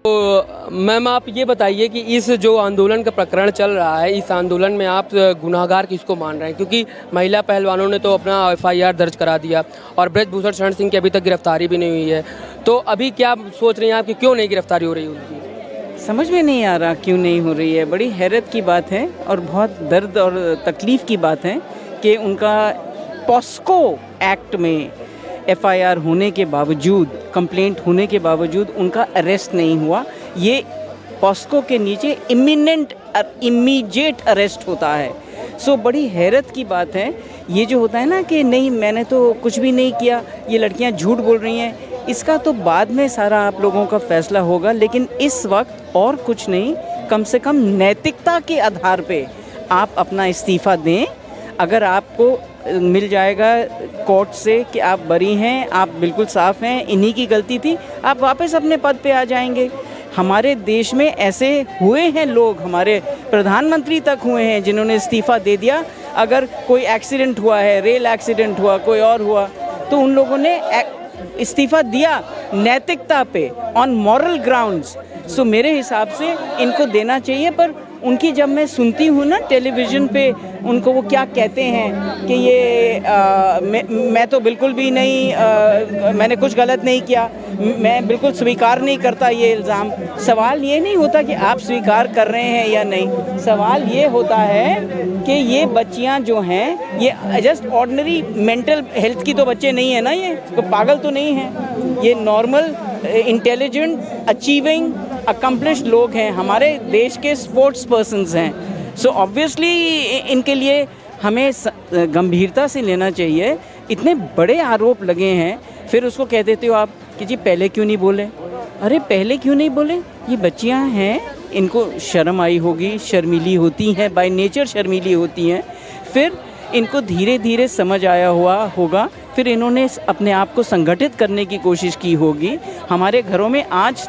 तो मैम आप ये बताइए कि इस जो आंदोलन का प्रकरण चल रहा है, इस आंदोलन में आप गुनाहगार किसको मान रहे हैं? क्योंकि महिला पहलवानों ने तो अपना एफआईआर दर्ज करा दिया और ब्रजभूषण शरण सिंह की अभी तक गिरफ्तारी भी नहीं हुई है। तो अभी क्या सोच रही हैं आप कि क्यों नहीं गिरफ्तारी हो रही उनकी? समझ में नहीं आ रहा क्यों नहीं हो रही है। बड़ी हैरत की बात है और बहुत दर्द और तकलीफ़ की बात है कि उनका पॉस्को एक्ट में एफआईआर होने के बावजूद, कंप्लेंट होने के बावजूद उनका अरेस्ट नहीं हुआ। ये पॉस्को के नीचे इमीडिएट अरेस्ट होता है। सो बड़ी हैरत की बात है। ये जो होता है ना कि नहीं मैंने तो कुछ भी नहीं किया, ये लड़कियां झूठ बोल रही हैं, इसका तो बाद में सारा आप लोगों का फैसला होगा। लेकिन इस वक्त और कुछ नहीं, कम से कम नैतिकता के आधार पे आप अपना इस्तीफ़ा दें। अगर आपको मिल जाएगा कोर्ट से कि आप बरी हैं, आप बिल्कुल साफ़ हैं, इन्हीं की गलती थी, आप वापस अपने पद पे आ जाएंगे। हमारे देश में ऐसे हुए हैं लोग, हमारे प्रधानमंत्री तक हुए हैं जिन्होंने इस्तीफ़ा दे दिया। अगर कोई एक्सीडेंट हुआ है, रेल एक्सीडेंट हुआ, कोई और हुआ, तो उन लोगों ने इस्तीफ़ा दिया नैतिकता पे, ऑन मॉरल ग्राउंड्स। सो मेरे हिसाब से इनको देना चाहिए। पर उनकी जब मैं सुनती हूँ ना टेलीविज़न पे, उनको वो क्या कहते हैं कि ये मैं तो बिल्कुल भी नहीं, मैंने कुछ गलत नहीं किया, मैं बिल्कुल स्वीकार नहीं करता ये इल्ज़ाम। सवाल ये नहीं होता कि आप स्वीकार कर रहे हैं या नहीं, सवाल ये होता है कि ये बच्चियां जो हैं ये जस्ट ऑर्डिनरी मेंटल हेल्थ की तो बच्चे नहीं है ना, ये तो पागल तो नहीं हैं, ये नॉर्मल इंटेलिजेंट अचीविंग अकम्प्लिश्ड लोग हैं, हमारे देश के स्पोर्ट्स पर्सन्स हैं। सो ऑब्वियसली इनके लिए हमें गंभीरता से लेना चाहिए। इतने बड़े आरोप लगे हैं, फिर उसको कह देते हो आप कि जी पहले क्यों नहीं बोले। अरे पहले क्यों नहीं बोले? ये बच्चियां हैं, इनको शर्म आई होगी, शर्मीली होती हैं, बाय नेचर शर्मीली होती हैं। फिर इनको धीरे धीरे समझ आया होगा, फिर इन्होंने अपने आप को संगठित करने की कोशिश की होगी। हमारे घरों में आज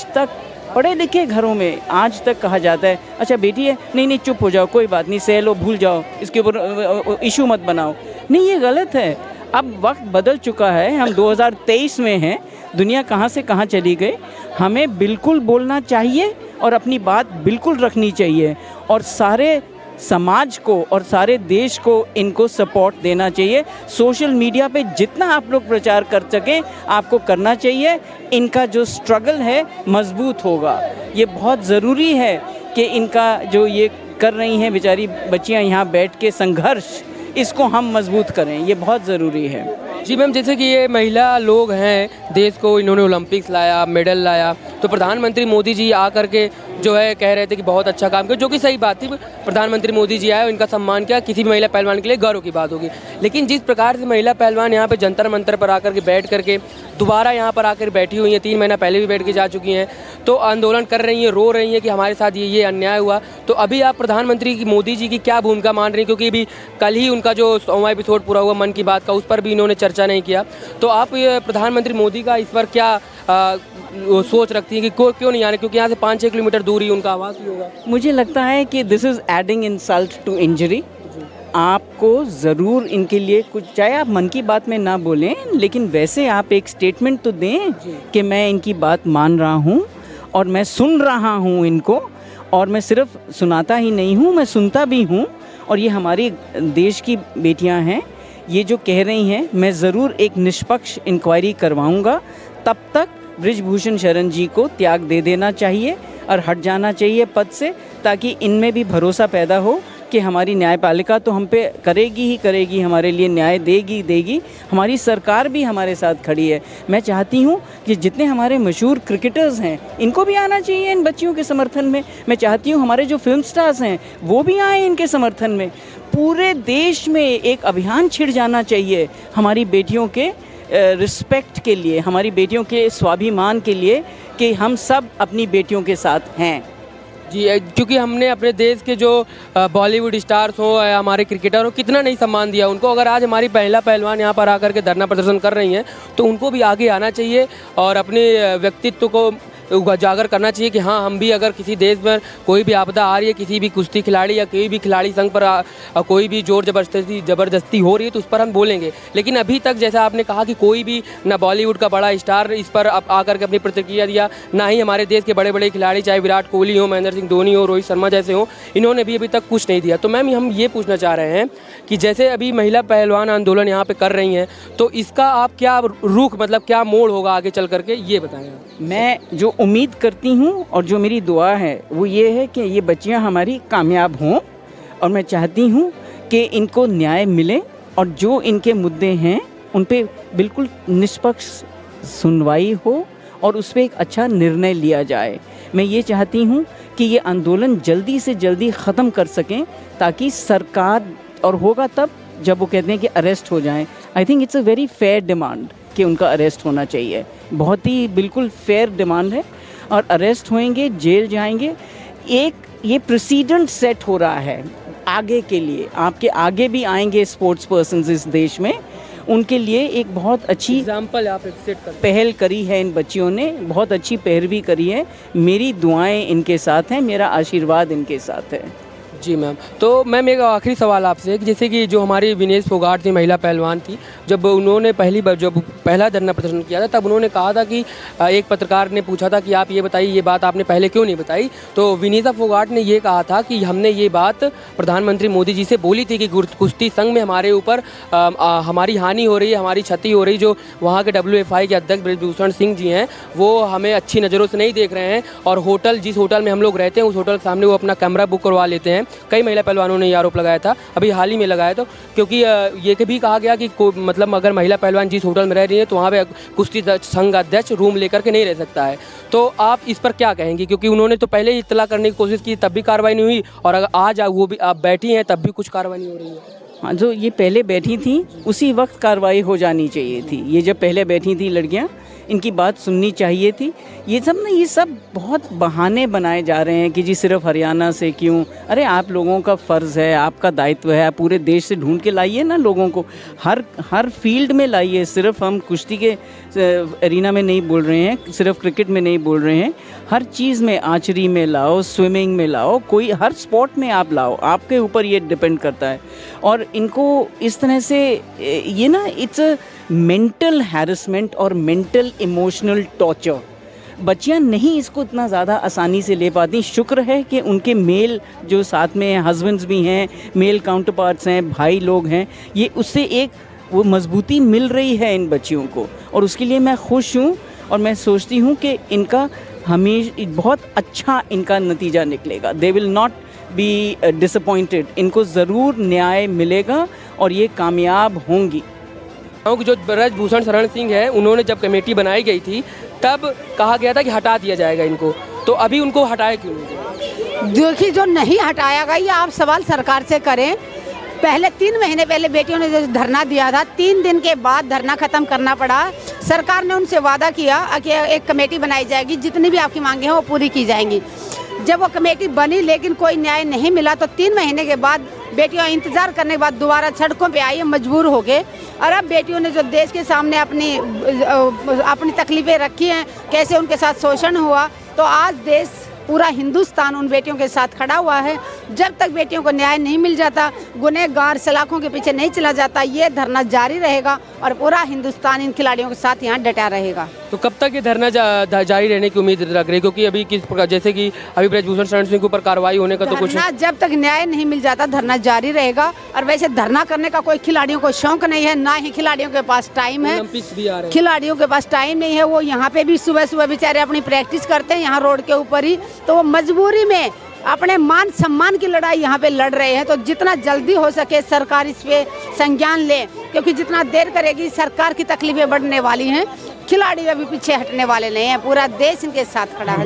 तक पढ़े लिखे घरों में आज तक कहा जाता है, अच्छा बेटी है, नहीं चुप हो जाओ, कोई बात नहीं, सह लो, भूल जाओ, इसके ऊपर इशू मत बनाओ। नहीं, ये गलत है। अब वक्त बदल चुका है, हम 2023 में हैं, दुनिया कहाँ से कहाँ चली गई। हमें बिल्कुल बोलना चाहिए और अपनी बात बिल्कुल रखनी चाहिए, और सारे समाज को और सारे देश को इनको सपोर्ट देना चाहिए। सोशल मीडिया पे जितना आप लोग प्रचार कर सकें आपको करना चाहिए। इनका जो स्ट्रगल है मजबूत होगा। ये बहुत ज़रूरी है कि इनका जो ये कर रही हैं बेचारी बच्चियां यहाँ बैठ के संघर्ष, इसको हम मजबूत करें, ये बहुत ज़रूरी है। जी मैम, जैसे कि ये महिला लोग हैं, देश को इन्होंने ओलंपिक्स लाया, मेडल लाया, तो प्रधानमंत्री मोदी जी आकर के जो है कह रहे थे कि बहुत अच्छा काम किया, जो कि सही बात थी। प्रधानमंत्री मोदी जी आए, उनका सम्मान किया, किसी भी महिला पहलवान के लिए गर्व की बात होगी। लेकिन जिस प्रकार से महिला पहलवान यहाँ पे जंतर मंतर पर आकर के बैठ करके दोबारा यहाँ पर आकर बैठी हुई हैं, 3 महीना पहले भी बैठ के जा चुकी हैं, तो आंदोलन कर रही हैं, रो रही हैं कि हमारे साथ ये अन्याय हुआ। तो अभी आप प्रधानमंत्री की मोदी जी की क्या भूमिका मान रही हैं? क्योंकि अभी कल ही उनका जो 100वां एपिसोड पूरा हुआ मन की बात का, उस पर भी इन्होंने चर्चा नहीं किया। तो आप ये प्रधानमंत्री मोदी का इस पर क्या सोच रखती हैं कि क्यों नहीं आने? क्योंकि यहाँ से 5-6 किलोमीटर दूर ही उनका आवास भी होगा। मुझे लगता है कि this is adding insult to injury. आपको ज़रूर इनके लिए कुछ, चाहे आप मन की बात में ना बोलें, लेकिन वैसे आप एक स्टेटमेंट तो दें कि मैं इनकी बात मान रहा हूँ और मैं सुन रहा हूँ इनको, और मैं सिर्फ सुनाता ही नहीं हूँ, मैं सुनता भी हूँ। और ये हमारी देश की बेटियाँ हैं, ये जो कह रही हैं, मैं ज़रूर एक निष्पक्ष इंक्वायरी करवाऊँगा। तब तक ब्रजभूषण शरण जी को त्याग दे देना चाहिए और हट जाना चाहिए पद से, ताकि इनमें भी भरोसा पैदा हो कि हमारी न्यायपालिका तो हम पे करेगी ही करेगी, हमारे लिए न्याय देगी। हमारी सरकार भी हमारे साथ खड़ी है। मैं चाहती हूँ कि जितने हमारे मशहूर क्रिकेटर्स हैं, इनको भी आना चाहिए इन बच्चियों के समर्थन में। मैं चाहती हूँ हमारे जो फिल्म स्टार्स हैं वो भी आएँ इनके समर्थन में। पूरे देश में एक अभियान छिड़ जाना चाहिए हमारी बेटियों के रिस्पेक्ट के लिए, हमारी बेटियों के स्वाभिमान के लिए, कि हम सब अपनी बेटियों के साथ हैं। जी, क्योंकि हमने अपने देश के जो बॉलीवुड स्टार्स हो या हमारे क्रिकेटर हो, कितना नहीं सम्मान दिया उनको। अगर आज हमारी महिला पहलवान यहाँ पर आकर के धरना प्रदर्शन कर रही हैं, तो उनको भी आगे आना चाहिए और अपने व्यक्तित्व को उजागर करना चाहिए कि हाँ, हम भी अगर किसी देश में कोई भी आपदा आ रही है, किसी भी कुश्ती खिलाड़ी या कोई भी खिलाड़ी संघ पर कोई भी जोर ज़बरदस्ती हो रही है, तो उस पर हम बोलेंगे। लेकिन अभी तक जैसा आपने कहा कि कोई भी ना बॉलीवुड का बड़ा स्टार इस पर आकर के अपनी प्रतिक्रिया दिया, ना ही हमारे देश के बड़े बड़े खिलाड़ी, चाहे विराट कोहली हो, महेंद्र सिंह धोनी हो, रोहित शर्मा जैसे हो, इन्होंने भी अभी तक कुछ नहीं दिया। तो मैम, हम ये पूछना चाह रहे हैं कि जैसे अभी महिला पहलवान आंदोलन यहाँ पे कर रही हैं, तो इसका आप क्या रुख, मतलब क्या मोड़ होगा आगे चल करके, ये बताएं। मैं जो उम्मीद करती हूँ और जो मेरी दुआ है वो ये है कि ये बच्चियाँ हमारी कामयाब हों, और मैं चाहती हूँ कि इनको न्याय मिले और जो इनके मुद्दे हैं उन पे बिल्कुल निष्पक्ष सुनवाई हो और उस पर एक अच्छा निर्णय लिया जाए। मैं ये चाहती हूँ कि ये आंदोलन जल्दी से जल्दी ख़त्म कर सकें, ताकि सरकार, और होगा तब जब वो कहते हैं कि अरेस्ट हो जाएं। I think it's a very fair demand कि उनका अरेस्ट होना चाहिए, बहुत ही बिल्कुल फेयर डिमांड है, और अरेस्ट होएंगे, जेल जाएंगे। एक ये प्रेसिडेंट सेट हो रहा है आगे के लिए, आपके आगे भी आएंगे स्पोर्ट्स पर्सन्स इस देश में, उनके लिए एक बहुत अच्छी एग्जाम्पल आप सेट कर पहल करी है। इन बच्चियों ने बहुत अच्छी पैरवी करी है। मेरी दुआएं इनके साथ हैं, मेरा आशीर्वाद इनके साथ है। जी मैम। तो मैम, एक आखिरी सवाल आपसे, कि जैसे कि जो हमारी विनेश फोगाट थी, महिला पहलवान थी, जब उन्होंने पहली बार जब पहला धरना प्रदर्शन किया था, तब उन्होंने कहा था कि एक पत्रकार ने पूछा था कि आप ये बताइए, ये बात आपने पहले क्यों नहीं बताई, तो विनीता फोगाट ने ये कहा था कि हमने ये बात प्रधानमंत्री मोदी जी से बोली थी कि कुश्ती संघ में हमारे ऊपर हमारी हानि हो रही है, हमारी क्षति हो रही, जो वहाँ के WFI के अध्यक्ष ब्रजभूषण सिंह जी हैं, वो हमें अच्छी नज़रों से नहीं देख रहे हैं, और होटल, जिस होटल में हम लोग रहते हैं, उस होटल के सामने वो अपना कैमरा बुक करवा लेते हैं। कई महिला पहलवानों ने ये आरोप लगाया था, अभी हाल ही में लगाया, तो क्योंकि ये भी कहा गया कि मतलब अगर महिला पहलवान जिस होटल में रह रही है, तो वहाँ पे कुश्ती संघ अध्यक्ष रूम लेकर के नहीं रह सकता है। तो आप इस पर क्या कहेंगे, क्योंकि उन्होंने तो पहले ही इत्तला करने की कोशिश की, तब भी कार्रवाई नहीं हुई, और अगर आज वो भी आप बैठी हैं तब भी कुछ कार्रवाई नहीं हो रही है। हाँ, जो ये पहले बैठी थी उसी वक्त कार्रवाई हो जानी चाहिए थी। ये जब पहले बैठी थी लड़कियाँ, इनकी बात सुननी चाहिए थी। ये सब बहुत बहाने बनाए जा रहे हैं कि जी सिर्फ हरियाणा से क्यों। अरे, आप लोगों का फ़र्ज़ है, आपका दायित्व है, आप पूरे देश से ढूंढ के लाइए ना लोगों को, हर फील्ड में लाइए। सिर्फ हम कुश्ती के एरिना में नहीं बोल रहे हैं, सिर्फ क्रिकेट में नहीं बोल रहे हैं, हर चीज़ में, आर्चरी में लाओ, स्विमिंग में लाओ, कोई हर स्पोर्ट में आप लाओ, आपके ऊपर ये डिपेंड करता है। और इनको इस तरह से ये ना, इट्स मेंटल हैरेसमेंट और मेंटल इमोशनल टॉर्चर। बच्चियां नहीं इसको इतना ज़्यादा आसानी से ले पाती। शुक्र है कि उनके मेल जो साथ में हस्बैंड्स भी हैं, मेल काउंटर पार्ट्स हैं, भाई लोग हैं, ये उससे एक वो मजबूती मिल रही है इन बच्चियों को, और उसके लिए मैं खुश हूँ। और मैं सोचती हूँ कि इनका हमेशा बहुत अच्छा इनका नतीजा निकलेगा। They will not be disappointed. इनको ज़रूर न्याय मिलेगा और ये कामयाब होंगी। जो ब्रजभूषण शरण सिंह है, उन्होंने जब कमेटी बनाई गई थी, तब कहा गया था कि हटा दिया जाएगा इनको, तो अभी उनको हटाया क्यों नहीं? देखिए, जो नहीं हटाया गया, ये आप सवाल सरकार से करें। पहले 3 महीने पहले बेटियों ने जो धरना दिया था, 3 दिन के बाद धरना खत्म करना पड़ा। सरकार ने उनसे वादा किया कि एक कमेटी बनाई जाएगी, जितनी भी आपकी मांगे हैं वो पूरी की जाएंगी। जब वो कमेटी बनी लेकिन कोई न्याय नहीं मिला, तो 3 महीने के बाद बेटियां इंतज़ार करने के बाद दोबारा सड़कों पे आई, मजबूर हो गए। और अब बेटियों ने जो देश के सामने अपनी तकलीफ़ें रखी हैं, कैसे उनके साथ शोषण हुआ, तो आज देश, पूरा हिंदुस्तान उन बेटियों के साथ खड़ा हुआ है। जब तक बेटियों को न्याय नहीं मिल जाता, गुनहगार सलाखों के पीछे नहीं चला जाता, ये धरना जारी रहेगा और पूरा हिंदुस्तान इन खिलाड़ियों के साथ यहाँ डटा रहेगा। तो कब तक ये धरना जारी रहने की उम्मीद रख रही है? क्योंकि अभी किस प्रकार, जैसे कि अभी ब्रजभूषण शरण सिंह के ऊपर कार्रवाई होने का तो कुछ, जब तक न्याय नहीं मिल जाता धरना जारी रहेगा। और वैसे धरना करने का कोई खिलाड़ियों को शौक नहीं है, ना ही खिलाड़ियों के पास टाइम है। ओलंपिक्स भी आ रहे हैं, खिलाड़ियों के पास टाइम नहीं है। वो यहाँ पे भी सुबह सुबह बेचारे अपनी प्रैक्टिस करते हैं यहाँ रोड के ऊपर ही, तो वो मजबूरी में अपने मान सम्मान की लड़ाई यहाँ पे लड़ रहे हैं। तो जितना जल्दी हो सके सरकार इस पे संज्ञान ले, क्योंकि जितना देर करेगी सरकार की तकलीफें बढ़ने वाली हैं, खिलाड़ी अभी पीछे हटने वाले नहीं हैं। पूरा देश इनके साथ खड़ा है।